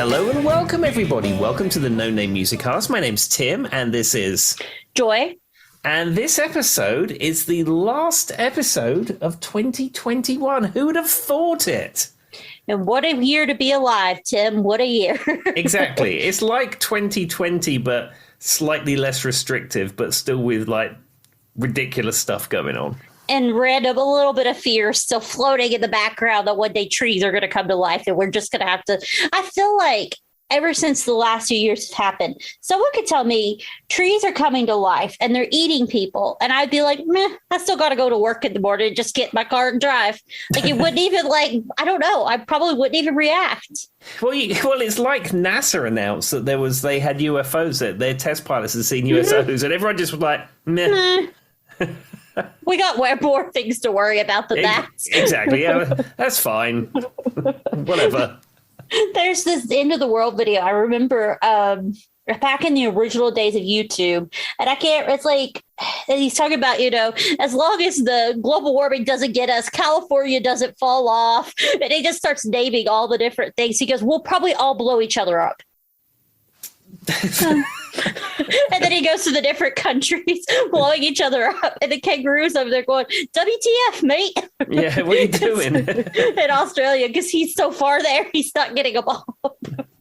Hello and welcome, everybody. Welcome to the No Name Music Cast. My name's Tim, and this is Joy. And this episode is the last episode of 2021. Who would have thought it? And what a year to be alive, Tim. What a year. Exactly. It's like 2020, but slightly less restrictive, but still with like ridiculous stuff going on. And random, a little bit of fear still floating in the background that one day trees are going to come to life and we're just going to have to. I feel like ever since the last few years have happened, someone could tell me trees are coming to life and they're eating people. And I'd be like, meh, I still got to go to work in the morning and just get in my car and drive. Like it wouldn't even I don't know. I probably wouldn't even react. Well, it's like NASA announced that they had UFOs, that their test pilots had seen USOs, and everyone just was like, meh. We got way more things to worry about than that. Exactly. Yeah, that's fine. Whatever. There's this end of the world video. I remember back in the original days of YouTube, and it's like, he's talking about, as long as the global warming doesn't get us, California doesn't fall off. And he just starts naming all the different things. He goes, we'll probably all blow each other up. And then he goes to the different countries blowing each other up, and the kangaroos over there going, WTF, mate? Yeah, what are you doing? In Australia, because he's so far there, he's not getting a bomb.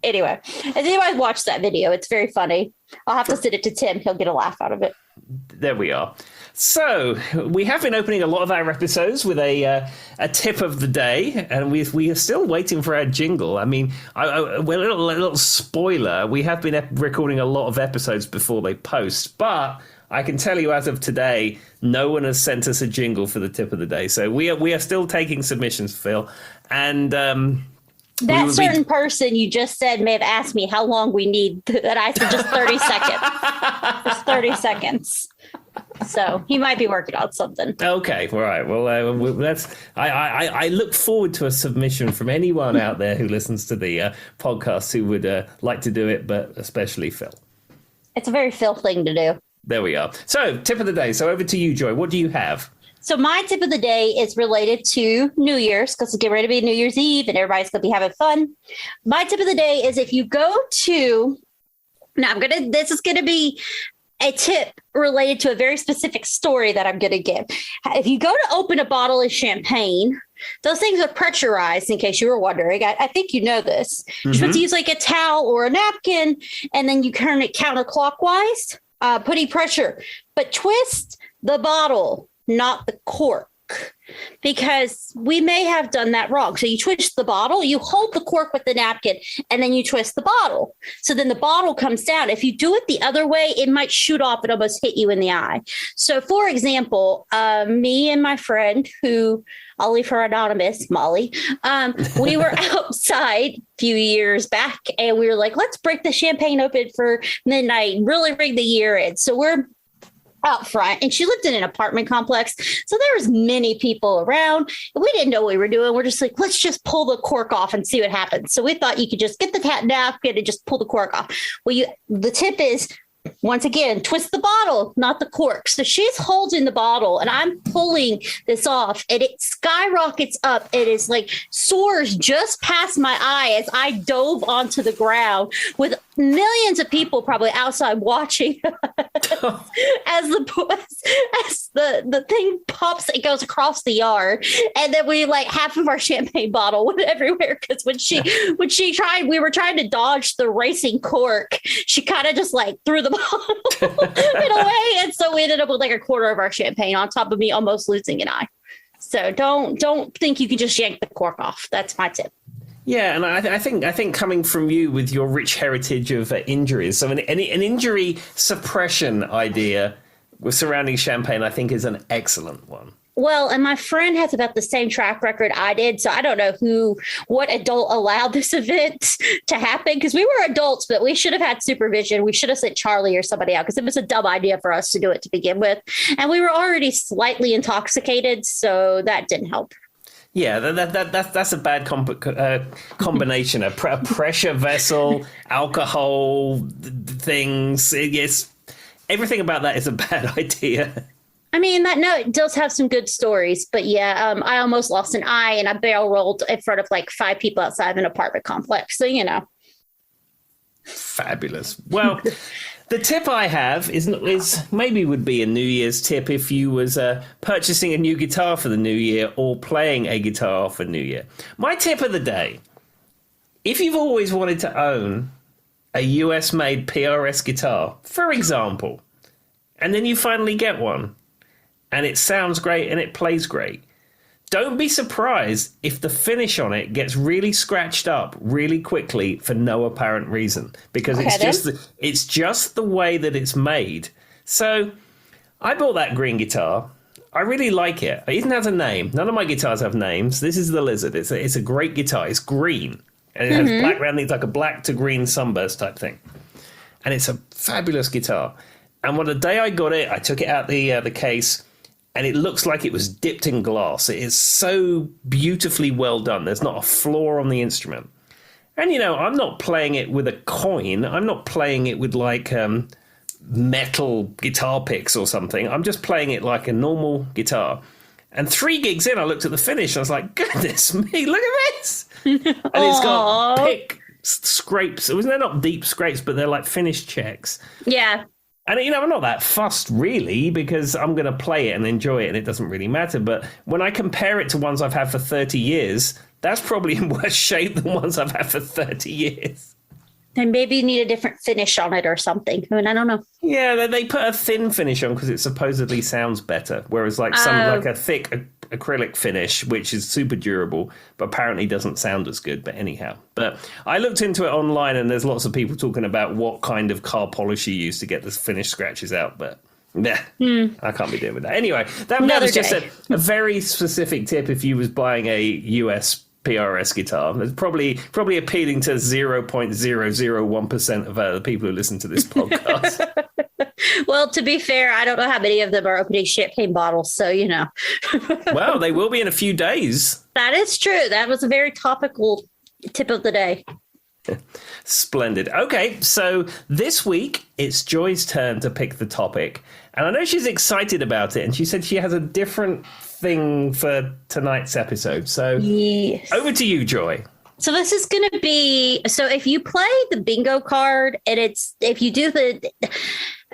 Anyway, if anybody watched that video, it's very funny. I'll have to send it to Tim. He'll get a laugh out of it. There we are. So we have been opening a lot of our episodes with a tip of the day, and we are still waiting for our jingle. I mean, well, a little spoiler, we have been recording a lot of episodes before they post, but I can tell you as of today, no one has sent us a jingle for the tip of the day. So we are still taking submissions, Phil, and that certain person you just said may have asked me how long we need, that I said just 30 seconds. Just 30 seconds. So he might be working on something. Okay, all right. Well, that's. I look forward to a submission from anyone out there who listens to the podcast who would like to do it, but especially Phil. It's a very Phil thing to do. There we are. So, tip of the day. So over to you, Joy. What do you have? So my tip of the day is related to New Year's, because it's getting ready to be New Year's Eve and everybody's going to be having fun. My tip of the day is if you go to, this is going to be a tip related to a very specific story that I'm going to give. If you go to open a bottle of champagne, those things are pressurized, in case you were wondering. I think you know this. You're supposed to use like a towel or a napkin, and then you turn it counterclockwise, putting pressure. But twist the bottle, not the cork, because we may have done that wrong. So you twist the bottle, you hold the cork with the napkin, and then you twist the bottle. So then the bottle comes down. If you do it the other way, it might shoot off and almost hit you in the eye. So for example, me and my friend, who I'll leave her anonymous, Molly, we were outside a few years back, and we were like, let's break the champagne open for midnight, really ring the year in. So we're out front, and she lived in an apartment complex, so there was many people around, and we didn't know what we were doing. We're just like, let's just pull the cork off and see what happens. So we thought you could just get the napkin and just pull the cork off. Well, the tip is, once again, twist the bottle, not the cork. So she's holding the bottle, and I'm pulling this off, and it skyrockets up. It is like soars just past my eye as I dove onto the ground, with millions of people probably outside watching as the thing pops. It goes across the yard, and then we half of our champagne bottle went everywhere, because when she tried, we were trying to dodge the racing cork, she kind of just threw the bottle in a way, and so we ended up with a quarter of our champagne, on top of me almost losing an eye. So don't think you can just yank the cork off. That's my tip. Yeah, and I think coming from you with your rich heritage of injuries, so an injury suppression idea with surrounding champagne, I think, is an excellent one. Well, and my friend has about the same track record I did, so I don't know what adult allowed this event to happen, because we were adults, but we should have had supervision. We should have sent Charlie or somebody out, because it was a dumb idea for us to do it to begin with, and we were already slightly intoxicated, so that didn't help. Yeah, that's a bad combination. A pressure vessel, alcohol, things. Yes, everything about that is a bad idea. I mean, it does have some good stories, but yeah, I almost lost an eye, and I barrel rolled in front of 5 people outside of an apartment complex. So, Fabulous. Well, the tip I have is maybe would be a New Year's tip if you was purchasing a new guitar for the new year or playing a guitar for New Year. My tip of the day, if you've always wanted to own a US-made PRS guitar, for example, and then you finally get one, and it sounds great and it plays great, don't be surprised if the finish on it gets really scratched up really quickly for no apparent reason, because it's just the way that it's made. So I bought that green guitar. I really like it. It even has a name. None of my guitars have names. This is the Lizard. It's a great guitar. It's green. And it has black rounding. It's like a black to green sunburst type thing. And it's a fabulous guitar. And on the day I got it, I took it out the case, and it looks like it was dipped in glass. It is so beautifully well done. There's not a flaw on the instrument. And, I'm not playing it with a coin. I'm not playing it with, like, metal guitar picks or something. I'm just playing it like a normal guitar. And 3 gigs in, I looked at the finish, and I was like, goodness me, look at this. And it's got pick scrapes. They're not deep scrapes, but they're like finished checks. Yeah. And, I'm not that fussed, really, because I'm going to play it and enjoy it, and it doesn't really matter. But when I compare it to ones I've had for 30 years, that's probably in worse shape than ones I've had for 30 years. And maybe you need a different finish on it or something. I mean, I don't know. Yeah, they put a thin finish on because it supposedly sounds better, whereas like a thick acrylic finish, which is super durable, but apparently doesn't sound as good. But anyhow, I looked into it online, and there's lots of people talking about what kind of car polish you use to get the finish scratches out. But yeah, I can't be dealing with that. Anyway, that was just a very specific tip if you was buying a US PRS guitar. It's probably appealing to 0.001% of the people who listen to this podcast. Well, to be fair, I don't know how many of them are opening champagne bottles, so Well, they will be in a few days. That is true. That was a very topical tip of the day. Splendid. Okay, so this week it's Joy's turn to pick the topic, and I know she's excited about it, and she said she has a different thing for tonight's episode. So yes. Over to you, Joy. So this is going to be, so if you play the bingo card, and if you do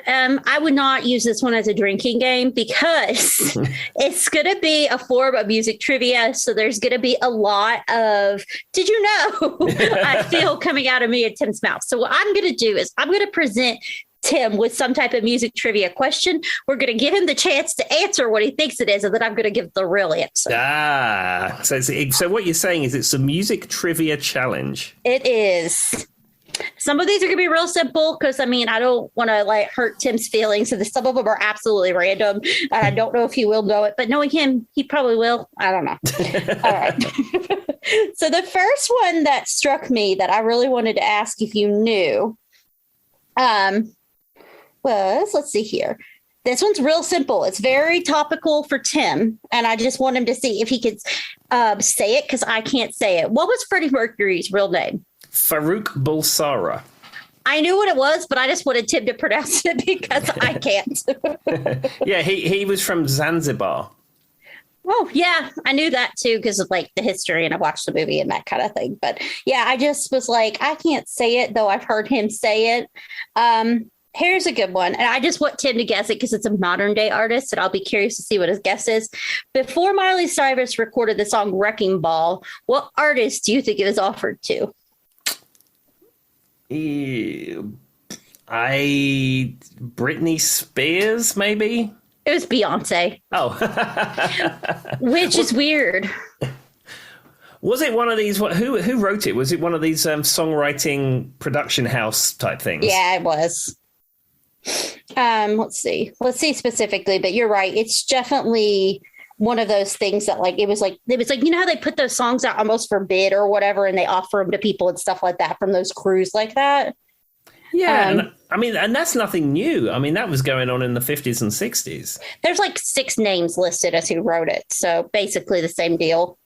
I would not use this one as a drinking game because it's going to be a form of music trivia. So there's going to be a lot of, did you know, I feel coming out of me and Tim's mouth. So what I'm going to do is I'm going to present Tim with some type of music trivia question. We're going to give him the chance to answer what he thinks it is, and then I'm going to give the real answer. So what you're saying is it's a music trivia challenge. It is. Some of these are going to be real simple because, I don't want to hurt Tim's feelings. So some of them are absolutely random. And I don't know if he will know it, but knowing him, he probably will. I don't know. All right. So the first one that struck me that I really wanted to ask if you knew was, let's see here. This one's real simple. It's very topical for Tim. And I just want him to see if he could say it because I can't say it. What was Freddie Mercury's real name? Farouk Bulsara. I knew what it was, but I just wanted Tim to pronounce it because I can't. Yeah, he was from Zanzibar. Oh, yeah, I knew that, too, because of the history, and I watched the movie and that kind of thing. But yeah, I just was like, I can't say it, though I've heard him say it. Here's a good one. And I just want Tim to guess it because it's a modern day artist, and I'll be curious to see what his guess is. Before Miley Cyrus recorded the song Wrecking Ball, what artist do you think it was offered to? Britney Spears, maybe? It was Beyonce. Oh. Which is weird. Was it one of these? Who wrote it? Was it one of these songwriting production house type things? Yeah, it was. Let's see specifically, but you're right. It's definitely one of those things that it was like, you know how they put those songs out almost for bid or whatever, and they offer them to people and stuff like that from those crews like that. Yeah. And that's nothing new. That was going on in the 50s and 60s. There's 6 names listed as who wrote it. So basically the same deal.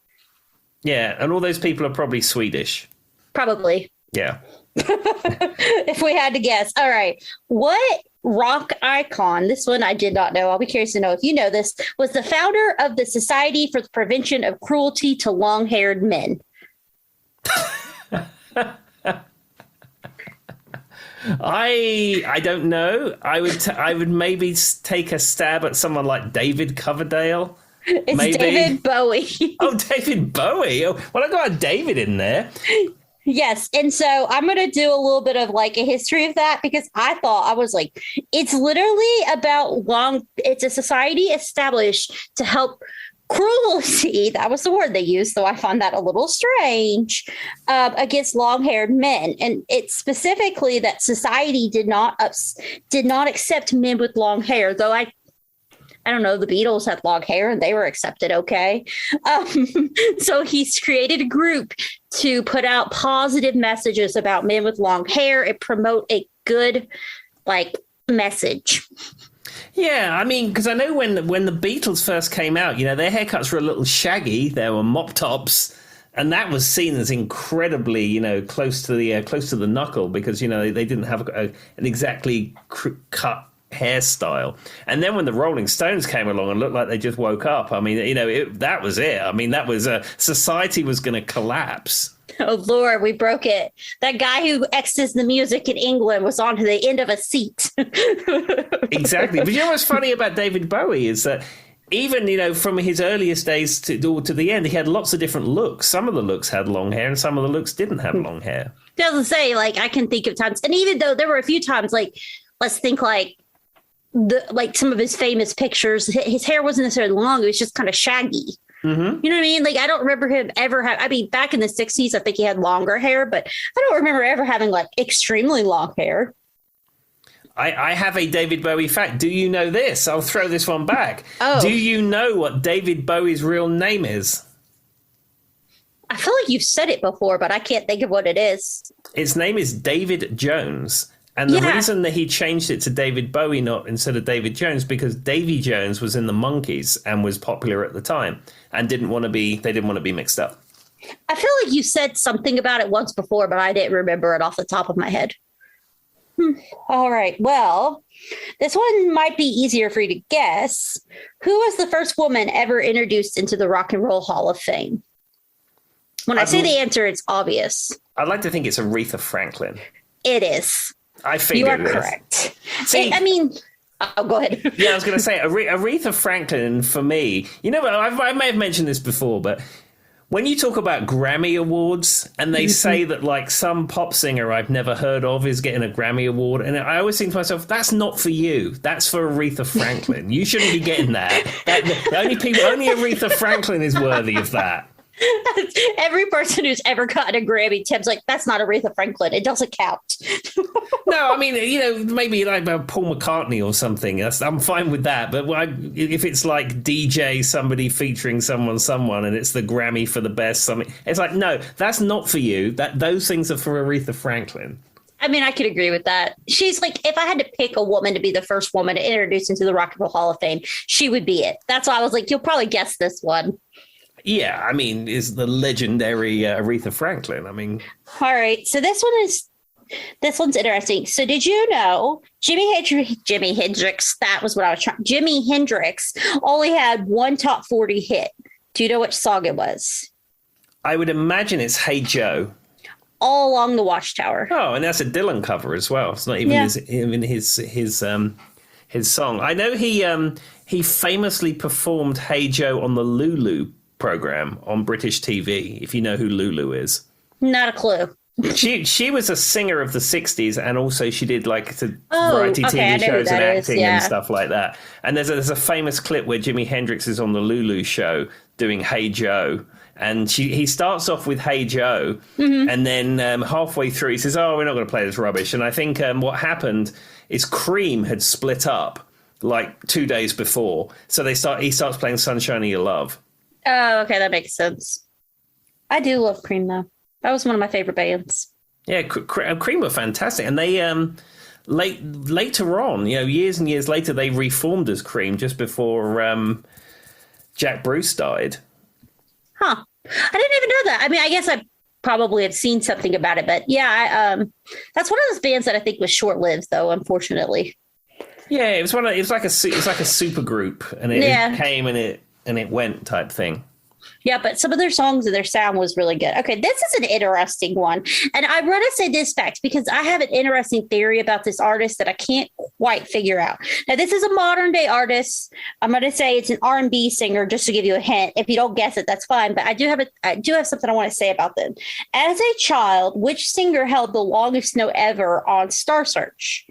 Yeah. And all those people are probably Swedish. Probably. Yeah. If we had to guess. All right. What rock icon, this one I did not know, I'll be curious to know if you know this, was the founder of the Society for the Prevention of Cruelty to Long-Haired Men? I don't know. I would maybe take a stab at someone like David Coverdale. It's Maybe. David Bowie. Oh, David Bowie. Oh, well, I got a David in there. Yes. And so I'm going to do a little bit of like a history of that because I was like, it's literally about it's a society established to help cruelty. That was the word they used, though I find that a little strange, against long haired men. And it's specifically that society did not accept men with long hair, though I don't know, the Beatles had long hair and they were accepted. Okay. So he's created a group to put out positive messages about men with long hair and promote a good, like, message. Yeah, I mean, because I know when the Beatles first came out, you know, their haircuts were a little shaggy. There were mop tops. And that was seen as incredibly, you know, close to the knuckle because, you know, they didn't have an exactly cut hairstyle. And then when the Rolling Stones came along and looked like they just woke up, I mean, you know, that was it. I mean, that was society was going to collapse. Oh, Lord, we broke it. That guy who X's the music in England was on the end of a seat. Exactly. But you know what's funny about David Bowie is that even, you know, from his earliest days to the end, he had lots of different looks. Some of the looks had long hair and some of the looks didn't have long hair. Doesn't say, like, I can think of times. And even though there were a few times, like, let's think like some of his famous pictures, his hair wasn't necessarily long. It was just kind of shaggy. Mm-hmm. You know what I mean? Like, I don't remember him ever I mean, back in the 60s, I think he had longer hair, but I don't remember ever having like extremely long hair. I have a David Bowie fact. Do you know this? I'll throw this one back. Oh. Do you know what David Bowie's real name is? I feel like you've said it before, but I can't think of what it is. His name is David Jones. And the reason that he changed it to David Bowie instead of David Jones, because Davy Jones was in the Monkees and was popular at the time and they didn't want to be mixed up. I feel like you said something about it once before, but I didn't remember it off the top of my head. All right. Well, this one might be easier for you to guess. Who was the first woman ever introduced into the Rock and Roll Hall of Fame? When I say the answer, it's obvious. I'd like to think it's Aretha Franklin. It is. I figured you are correct. See, I mean, go ahead. Yeah, I was going to say Aretha Franklin for me. You know, I may have mentioned this before, but when you talk about Grammy Awards and they say that like some pop singer I've never heard of is getting a Grammy Award, and I always think to myself, that's not for you. That's for Aretha Franklin. You shouldn't be getting that. Only Aretha Franklin is worthy of that. Every person who's ever gotten a Grammy, Tim's like, that's not Aretha Franklin. It doesn't count. No, I mean, you know, maybe like Paul McCartney or something. I'm fine with that. But if it's like DJ, somebody featuring someone, and it's the Grammy for the best something, it's like, no, that's not for you. Those things are for Aretha Franklin. I mean, I could agree with that. She's like, if I had to pick a woman to be the first woman to introduce into the Rock and Roll Hall of Fame, she would be it. That's why I was like, you'll probably guess this one. Yeah, I mean, is the legendary Aretha Franklin. I mean, all right. So this one's interesting. So did you know Jimi Hendrix? That was what I was trying. Jimi Hendrix only had one top 40 hit. Do you know which song it was? I would imagine it's Hey Joe. All Along the Watchtower. Oh, and that's a Dylan cover as well. It's not even his song. I know he famously performed Hey Joe on the Lulu program on British TV, if you know who Lulu is. Not a clue. She was a singer of the 60s, and also she did like variety TV shows and acting and stuff like that. And there's a famous clip where Jimi Hendrix is on the Lulu show doing Hey Joe, and he starts off with Hey Joe, and then halfway through he says, oh, we're not going to play this rubbish. And I think what happened is Cream had split up like 2 days before, so he starts playing Sunshine of Your Love. Oh, okay, that makes sense. I do love Cream, though. That was one of my favorite bands. Yeah, Cream were fantastic. And they, later on, you know, years and years later, they reformed as Cream just before Jack Bruce died. Huh. I didn't even know that. I mean, I guess I probably have seen something about it. But yeah, that's one of those bands that I think was short-lived, though, unfortunately. Yeah, it was like a super group. And it came and it went type thing. Yeah, but some of their songs and their sound was really good. Okay, this is an interesting one. And I want to say this fact because I have an interesting theory about this artist that I can't quite figure out. Now, this is a modern day artist. I'm going to say it's an R&B singer just to give you a hint. If you don't guess it, that's fine. But I do have something I want to say about them. As a child, which singer held the longest note ever on Star Search?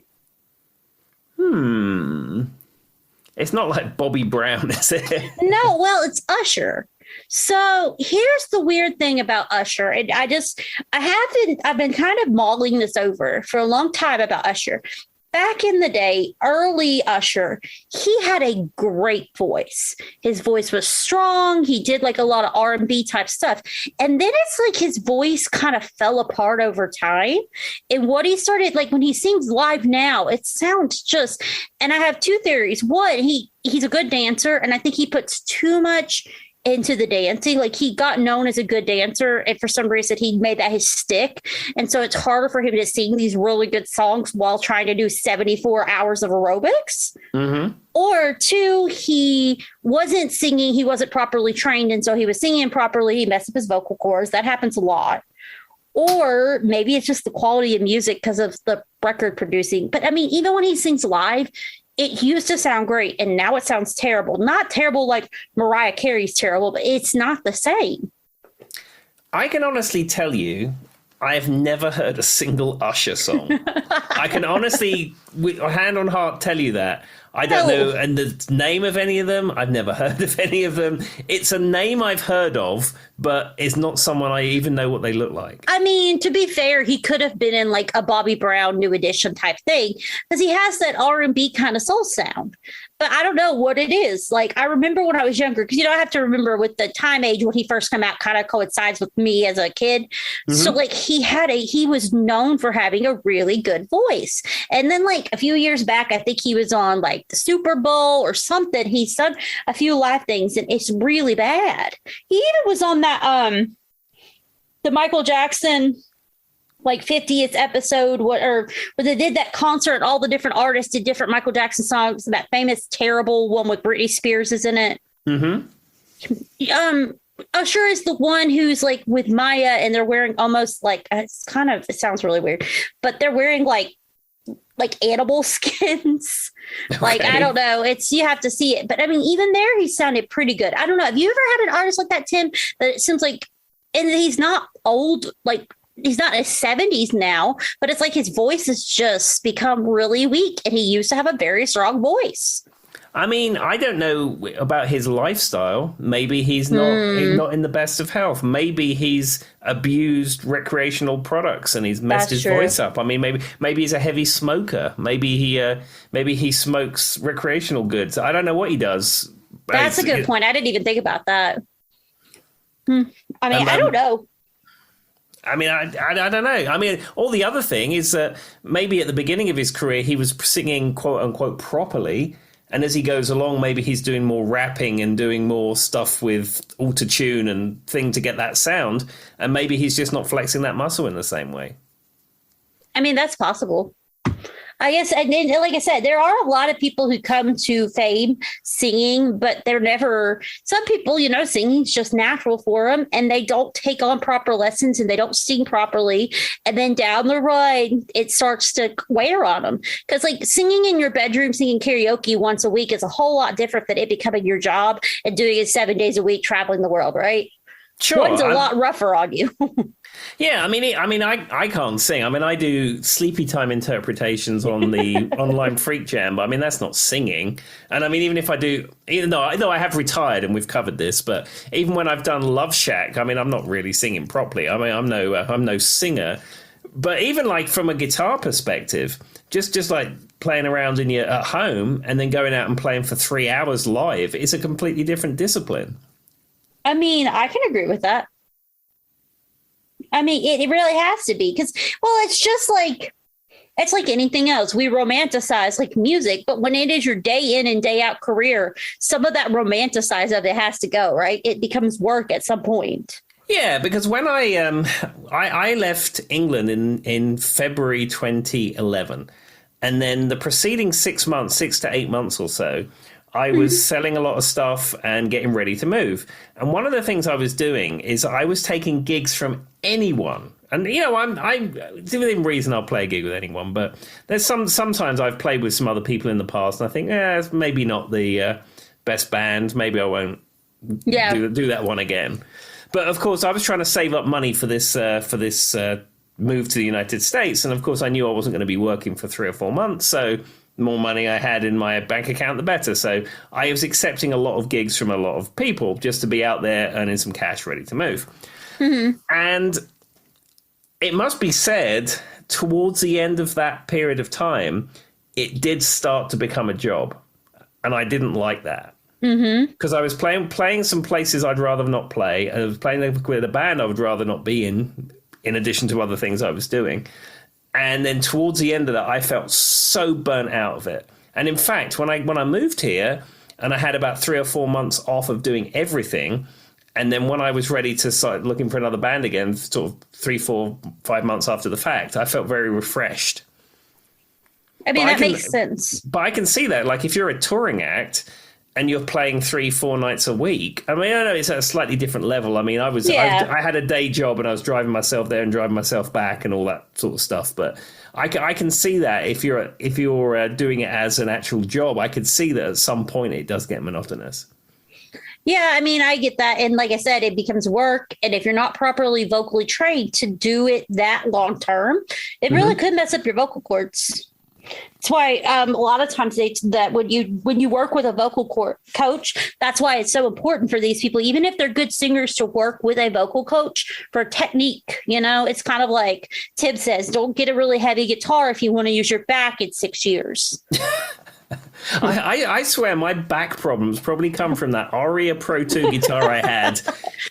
It's not like Bobby Brown, is it? No, well, it's Usher. So here's the weird thing about Usher. And I've been kind of mulling this over for a long time about Usher. Back in the day, early Usher, he had a great voice. His voice was strong. He did like a lot of R&B type stuff. And then it's like his voice kind of fell apart over time. And what he started, like when he sings live now, it sounds just, and I have two theories. One, he's a good dancer. And I think he puts too much into the dancing. Like he got known as a good dancer, and for some reason he made that his stick, and so it's harder for him to sing these really good songs while trying to do 74 hours of aerobics. Or two, he wasn't singing, he wasn't properly trained, and so he was singing improperly, he messed up his vocal cords. That happens a lot. Or maybe it's just the quality of music because of the record producing. But I mean, even when he sings live, it used to sound great, and now it sounds terrible. Not terrible like Mariah Carey's terrible, but it's not the same. I can honestly tell you, I've never heard a single Usher song. I can honestly, with hand on heart, tell you that. I don't know, and the name of any of them, I've never heard of any of them. It's a name I've heard of, but it's not someone I even know what they look like. I mean, to be fair, he could have been in like a Bobby Brown New Edition type thing because he has that R&B kind of soul sound. But I don't know what it is. Like, I remember when I was younger, because, I have to remember with the time age when he first came out kind of coincides with me as a kid. So, like, he was known for having a really good voice. And then, like, a few years back, I think he was on, like, the Super Bowl or something. He's done a few live things, and it's really bad. He even was on that, the Michael Jackson like 50th episode, where they did that concert, all the different artists did different Michael Jackson songs, that famous terrible one with Britney Spears is in it. Usher is the one who's like with Maya, and they're wearing almost like, it sounds really weird, but they're wearing like animal skins. Like, I don't know, you have to see it, but I mean, even there he sounded pretty good. I don't know, have you ever had an artist like that, Tim, that it seems like, and he's not old, like he's not in his 70s now, but it's like his voice has just become really weak, and he used to have a very strong voice. I mean, I don't know about his lifestyle. Maybe he's not in the best of health. Maybe he's abused recreational products and he's messed his voice up. I mean, maybe he's a heavy smoker. Maybe he smokes recreational goods. I don't know what he does. That's a good point. I didn't even think about that. I mean, I don't know. I mean, I don't know. I mean, all the other thing is that maybe at the beginning of his career, he was singing quote unquote properly. And as he goes along, maybe he's doing more rapping and doing more stuff with auto-tune and thing to get that sound. And maybe he's just not flexing that muscle in the same way. I mean, that's possible. I guess, and like I said, there are a lot of people who come to fame singing, but they're never, some people, singing's just natural for them, and they don't take on proper lessons and they don't sing properly. And then down the road, it starts to wear on them. Because like singing in your bedroom, singing karaoke once a week is a whole lot different than it becoming your job and doing it 7 days a week, traveling the world, right? Sure. One's a lot rougher on you. Yeah, I can't sing. I mean, I do sleepy time interpretations on the online Freak Jam, but I mean, that's not singing. And I mean, even if I do, even though I have retired and we've covered this, but even when I've done Love Shack, I mean, I'm not really singing properly. I mean, I'm no singer. But even like from a guitar perspective, just like playing around at home and then going out and playing for 3 hours live is a completely different discipline. I mean, I can agree with that. I mean, it really has to be because, well, it's like anything else. We romanticize like music, but when it is your day in and day out career, some of that romanticize of it has to go, right? It becomes work at some point. Yeah, because when I left England in February 2011, and then the preceding 6 to 8 months or so, I was selling a lot of stuff and getting ready to move. And one of the things I was doing is I was taking gigs from anyone. And, you know, I'm within reason I'll play a gig with anyone, but there's sometimes I've played with some other people in the past and I think, it's maybe not the best band. Maybe I won't do that one again. But of course, I was trying to save up money for this move to the United States. And of course, I knew I wasn't going to be working for 3 or 4 months. So the more money I had in my bank account, the better. So I was accepting a lot of gigs from a lot of people just to be out there earning some cash ready to move. Mm-hmm. And it must be said, towards the end of that period of time, it did start to become a job. And I didn't like that. Because I was playing some places I'd rather not play. I was playing with a band I would rather not be in addition to other things I was doing. And then towards the end of that, I felt so burnt out of it. And in fact, when I moved here and I had about 3 or 4 months off of doing everything, and then when I was ready to start looking for another band again, sort of 3, 4, 5 months after the fact, I felt very refreshed. I mean, that makes sense. But I can see that. Like, if you're a touring act and you're playing 3, 4 nights a week, I mean, I know it's at a slightly different level. I mean, I had a day job and I was driving myself there and driving myself back and all that sort of stuff. But I can see that if you're doing it as an actual job, I could see that at some point it does get monotonous. Yeah, I mean, I get that. And like I said, it becomes work. And if you're not properly vocally trained to do it that long term, it really could mess up your vocal cords. That's why a lot of times that when you work with a vocal coach, that's why it's so important for these people, even if they're good singers, to work with a vocal coach for technique. You know, it's kind of like Tib says, don't get a really heavy guitar if you want to use your back in 6 years. I swear my back problems probably come from that Aria Pro 2 guitar I had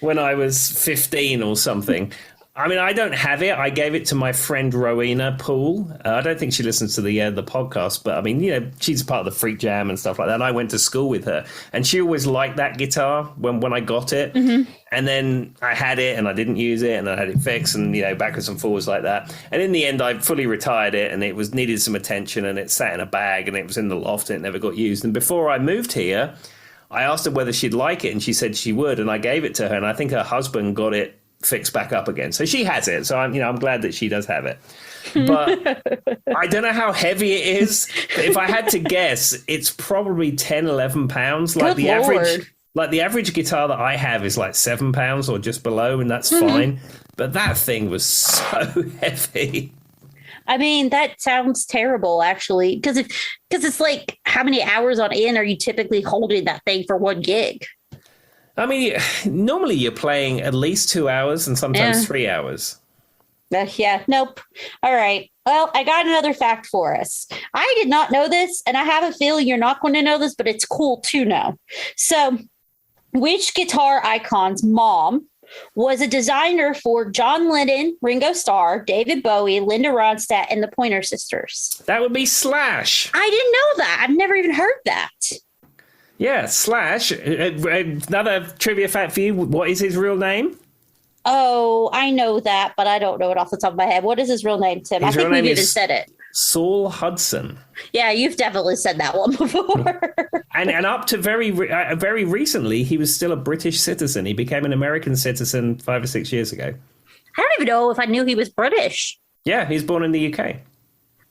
when I was 15 or something. I mean, I don't have it. I gave it to my friend Rowena Poole. I don't think she listens to the podcast, but I mean, you know, she's part of the Freak Jam and stuff like that. And I went to school with her, and she always liked that guitar when I got it. And then I had it, and I didn't use it, and I had it fixed, and you know, backwards and forwards like that. And in the end, I fully retired it, and it needed some attention, and it sat in a bag, and it was in the loft, and it never got used. And before I moved here, I asked her whether she'd like it, and she said she would, and I gave it to her, and I think her husband got it fixed back up again, so she has it. So I'm glad that she does have it, but I don't know how heavy it is. But if I had to guess, it's probably 10-11 pounds. Like the average guitar that I have is like 7 pounds or just below, and that's fine. But that thing was so heavy. I mean, that sounds terrible, actually, because it's like, how many hours on end are you typically holding that thing for one gig? I mean, normally you're playing at least 2 hours and sometimes 3 hours. Nope. All right. Well, I got another fact for us. I did not know this, and I have a feeling you're not going to know this, but it's cool to know. So, which guitar icon's mom was a designer for John Lennon, Ringo Starr, David Bowie, Linda Ronstadt, and the Pointer Sisters? That would be Slash. I didn't know that. I've never even heard that. Yeah, Slash. Another trivia fact for you. What is his real name? Oh, I know that, but I don't know it off the top of my head. What is his real name, Tim? I think we've even said it. Saul Hudson. Yeah, you've definitely said that one before. and up to very recently, he was still a British citizen. He became an American citizen 5 or 6 years ago. I don't even know if I knew he was British. Yeah, he's born in the UK.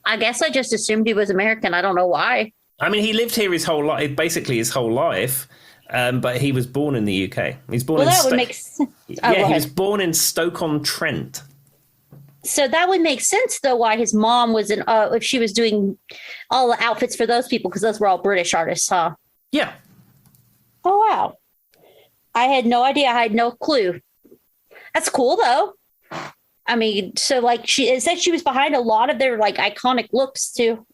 I guess I just assumed he was American. I don't know why. I mean, he lived here his whole life, basically his whole life, but he was born in the UK. He's born that would make sense. Yeah, he was born in Stoke-on-Trent. So that would make sense, though, why his mom was if she was doing all the outfits for those people, because those were all British artists, huh? Yeah. Oh, wow. I had no idea. I had no clue. That's cool, though. I mean, so like it said she was behind a lot of their like iconic looks, too.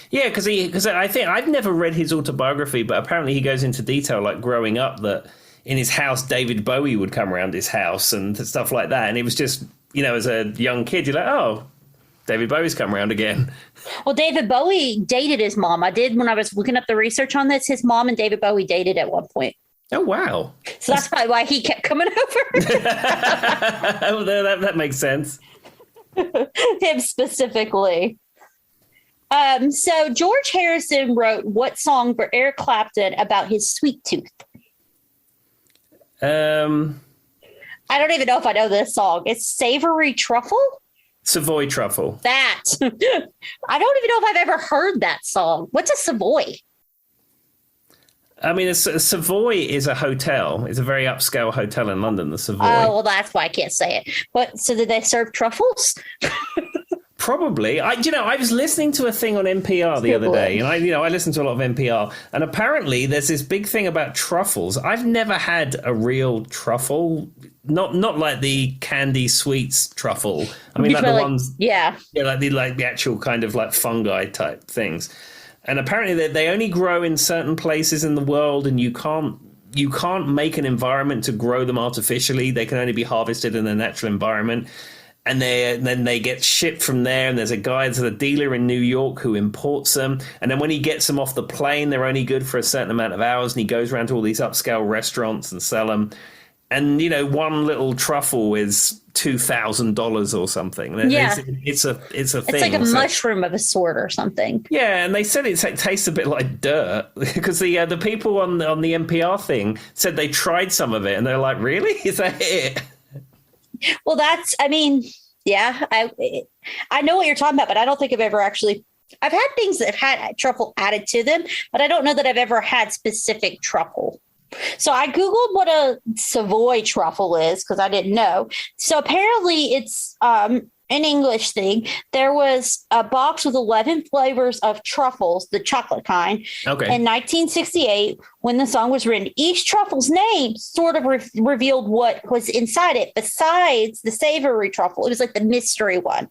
Yeah, because I think I've never read his autobiography, but apparently he goes into detail, like growing up, that in his house, David Bowie would come around his house and stuff like that. And it was just, you know, as a young kid, you're like, oh, David Bowie's come around again. Well, David Bowie dated his mom. I did when I was looking up the research on this. His mom and David Bowie dated at one point. Oh, wow. So that's probably why he kept coming over. Oh, that makes sense. Him specifically. So George Harrison wrote what song for Eric Clapton about his sweet tooth? I don't even know if I know this song. It's Savory Truffle? Savoy Truffle. That. I don't even know if I've ever heard that song. What's a Savoy? I mean, a Savoy is a hotel. It's a very upscale hotel in London, the Savoy. Oh, well, that's why I can't say it. But so did they serve truffles? Probably. I was listening to a thing on NPR the other day, and I listen to a lot of NPR, and apparently there's this big thing about truffles. I've never had a real truffle, not like the candy sweets truffle. I mean, like the ones, like the actual kind of like fungi type things. And apparently they only grow in certain places in the world, and you can't make an environment to grow them artificially. They can only be harvested in a natural environment. And then they get shipped from there, and there's a dealer in New York who imports them. And then when he gets them off the plane, they're only good for a certain amount of hours, and he goes around to all these upscale restaurants and sell them. And, one little truffle is $2,000 or something. Yeah. It's a thing. It's like a mushroom of a sort or something. Yeah, and they said it tastes a bit like dirt because the people on the NPR thing said they tried some of it, and they're like, really? Is that it? Well, yeah, I know what you're talking about, but I don't think I've ever actually. I've had things that have had truffle added to them, but I don't know that I've ever had specific truffle. So I Googled what a Savoy truffle is because I didn't know. So apparently it's an English thing. There was a box with 11 flavors of truffles, the chocolate kind, in 1968 when the song was written. Each truffle's name sort of revealed what was inside it besides the savory truffle. It was like the mystery one.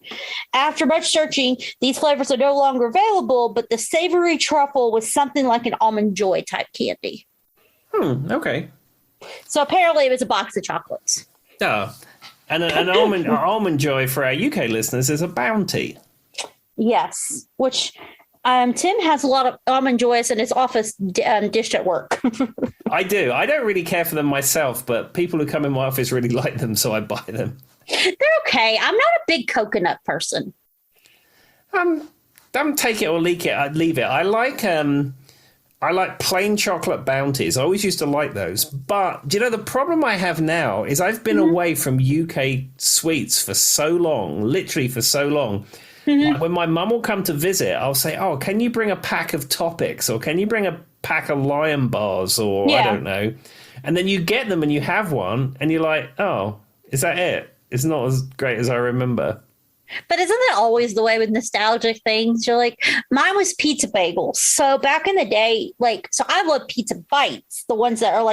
After much searching, these flavors are no longer available, but the savory truffle was something like an Almond Joy type candy. Okay. So apparently it was a box of chocolates. Oh, and an almond Joy for our UK listeners is a Bounty. Yes, which Tim has a lot of Almond Joys in his office dish at work. I do. I don't really care for them myself, but people who come in my office really like them, so I buy them. They're okay. I'm not a big coconut person. Take it or leave it. I like plain chocolate Bounties. I always used to like those. But, the problem I have now is I've been away from UK sweets for so long, literally for so long. Like when my mum will come to visit, I'll say, oh, can you bring a pack of Topics? Or can you bring a pack of Lion Bars? Or I don't know. And then you get them and you have one and you're like, oh, is that it? It's not as great as I remember. But isn't that always the way with nostalgic things? You're like, mine was pizza bagels. So back in the day, so I love pizza bites, the ones that are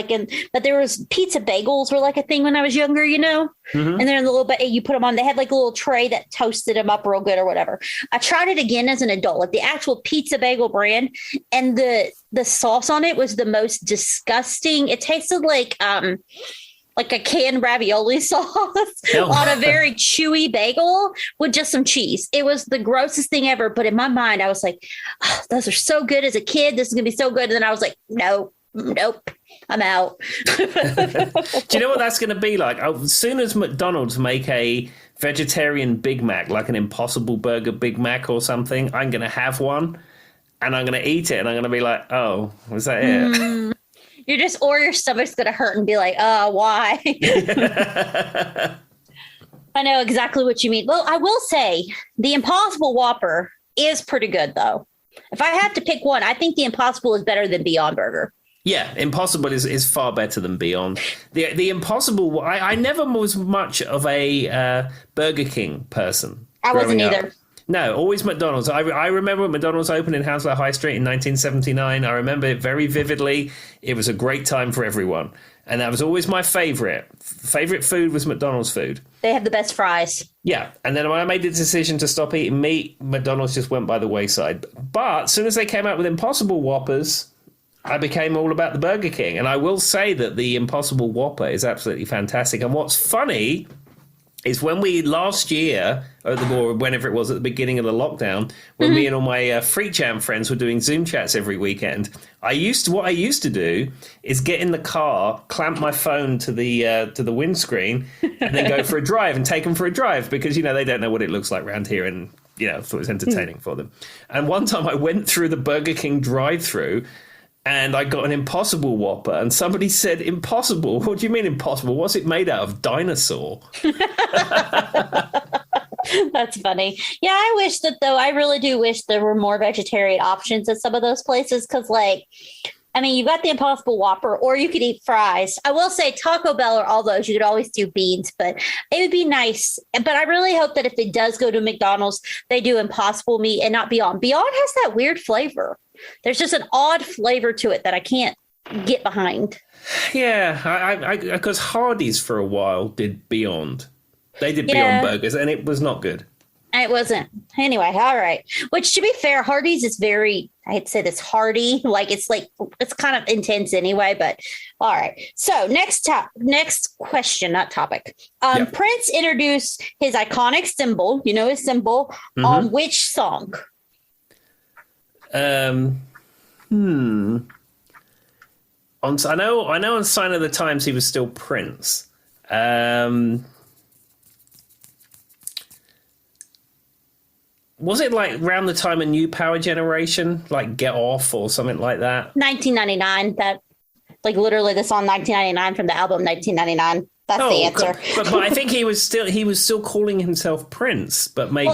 but there was pizza bagels were like a thing when I was younger, And they're in the little bit, you put them on, they had like a little tray that toasted them up real good or whatever. I tried it again as an adult, like the actual pizza bagel brand, and the sauce on it was the most disgusting. It tasted like a canned ravioli sauce on a very chewy bagel with just some cheese. It was the grossest thing ever. But in my mind, I was like, oh, those are so good as a kid. This is going to be so good. And then I was like, nope, I'm out. Do you know what that's going to be like? As soon as McDonald's make a vegetarian Big Mac, like an Impossible Burger Big Mac or something, I'm going to have one and I'm going to eat it. And I'm going to be like, oh, was that it? Or your stomach's going to hurt and be like, why? I know exactly what you mean. Well, I will say the Impossible Whopper is pretty good, though. If I have to pick one, I think the Impossible is better than Beyond Burger. Yeah, Impossible is far better than Beyond. The Impossible, I never was much of a Burger King person. I wasn't either. No, always McDonald's. I remember when McDonald's opened in Hounslow High Street in 1979. I remember it very vividly. It was a great time for everyone. And that was always my favorite. Favorite food was McDonald's food. They have the best fries. Yeah. And then when I made the decision to stop eating meat, McDonald's just went by the wayside. But as soon as they came out with Impossible Whoppers, I became all about the Burger King. And I will say that the Impossible Whopper is absolutely fantastic. And what's funny is when we last year, or whenever it was at the beginning of the lockdown, when me and all my Free Jam friends were doing Zoom chats every weekend, what I used to do is get in the car, clamp my phone to the windscreen, and then go for a drive and take them for a drive because they don't know what it looks like around here in thought it was entertaining for them. And one time I went through the Burger King drive-thru and I got an Impossible Whopper, and somebody said, "Impossible? What do you mean impossible? What's it made out of? Dinosaur?" That's funny. Yeah, I wish that, though. I really do wish there were more vegetarian options at some of those places because, like, I mean, you got the Impossible Whopper, or you could eat fries. I will say Taco Bell or all those, you could always do beans, but it would be nice. But I really hope that if it does go to McDonald's, they do Impossible Meat and not Beyond. Beyond has that weird flavor. There's just an odd flavor to it that I can't get behind. Yeah, because Hardee's for a while did Beyond. They did Beyond Burgers, and it was not good. It wasn't. Anyway, all right. Which, to be fair, Hardee's is very, I hate to say this, hearty. It's kind of intense anyway, but all right. So next question, not topic. Prince introduced his iconic symbol, his symbol, on which song? I know on Sign of the Times he was still Prince. Was it like around the time of New Power Generation, like Get Off or something like that? 1999. That, like, literally the song 1999 from the album 1999. That's the answer. But I think he was still calling himself Prince. But maybe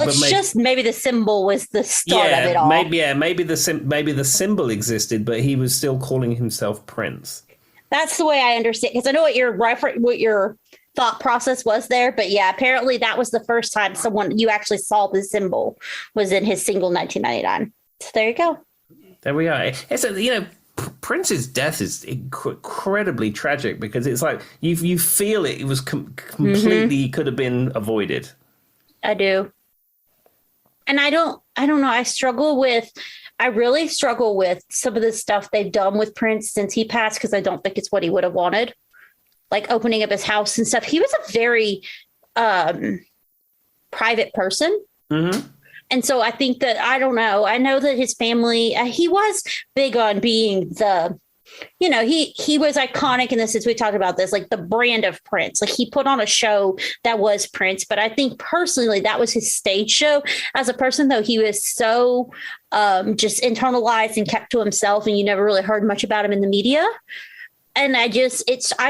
maybe the symbol was the start of it all. Maybe the symbol existed, but he was still calling himself Prince. That's the way I understand, because I know what your thought process was there, but yeah, apparently that was the first time you actually saw the symbol was in his single 1999. So there you go. There we are. Prince's death is incredibly tragic because it's like you feel it was completely could have been avoided. I do. And I don't know. I really struggle with some of the stuff they've done with Prince since he passed, because I don't think it's what he would have wanted. Like opening up his house and stuff. He was a very private person. Mm-hmm. And so I think that, I don't know. I know that his family, he was big on being he was iconic in the sense, we talked about this, like the brand of Prince. Like he put on a show that was Prince. But I think personally that was his stage show. As a person, though, he was so just internalized and kept to himself, and you never really heard much about him in the media. And I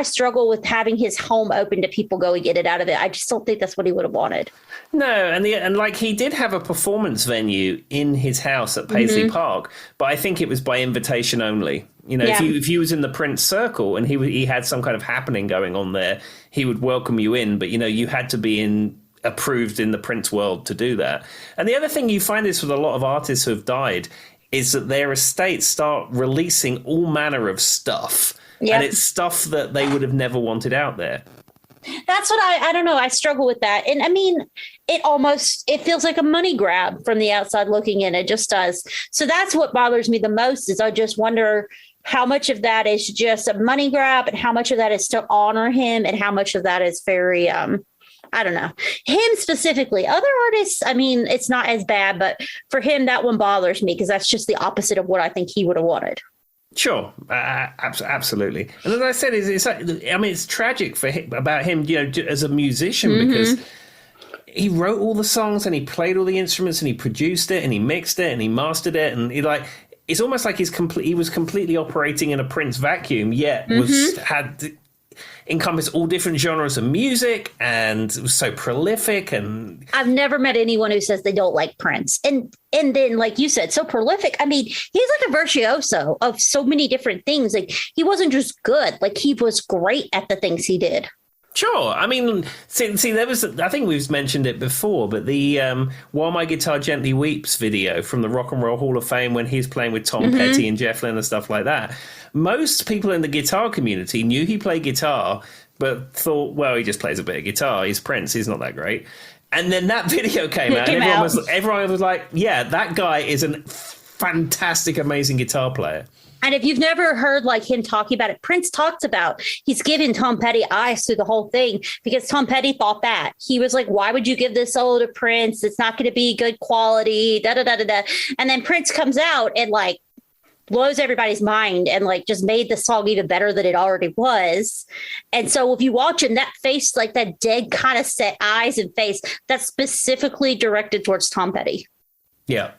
struggle with having his home open to people go and get it out of it. I just don't think that's what he would have wanted. No, and like he did have a performance venue in his house at Paisley Park, but I think it was by invitation only. If you was in the Prince circle and he had some kind of happening going on there, he would welcome you in, but you had to be approved in the Prince world to do that. And the other thing you find is with a lot of artists who have died is that their estates start releasing all manner of stuff. Yep. And it's stuff that they would have never wanted out there. That's what I don't know. I struggle with that. And I mean, it feels like a money grab from the outside looking in. It just does. So that's what bothers me the most, is I just wonder how much of that is just a money grab and how much of that is to honor him and how much of that is very, I don't know, him specifically. Other artists, I mean, it's not as bad, but for him, that one bothers me because that's just the opposite of what I think he would have wanted. Sure, absolutely. And as I said, it's tragic about him, as a musician, because he wrote all the songs and he played all the instruments and he produced it and he mixed it and he mastered it, and it's almost like he was completely operating in a Prince vacuum, yet had encompassed all different genres of music and was so prolific. And I've never met anyone who says they don't like Prince. And then, like you said, so prolific. I mean, he's like a virtuoso of so many different things. Like he wasn't just good, like he was great at the things he did. Sure. I mean, see, there was, I think we've mentioned it before, but the While My Guitar Gently Weeps video from the Rock and Roll Hall of Fame when he's playing with Tom Petty and Jeff Lynne and stuff like that. Most people in the guitar community knew he played guitar, but thought, well, he just plays a bit of guitar. He's Prince. He's not that great. And then that video came out, and everyone was like, yeah, that guy is a fantastic, amazing guitar player. And if you've never heard like him talking about it, Prince talks about he's giving Tom Petty eyes through the whole thing because Tom Petty thought that. He was like, why would you give this solo to Prince? It's not going to be good quality, da-da-da-da-da. And then Prince comes out and like blows everybody's mind and like just made the song even better than it already was. And so if you watch him, that face, like that dead kind of set eyes and face, that's specifically directed towards Tom Petty. Yeah.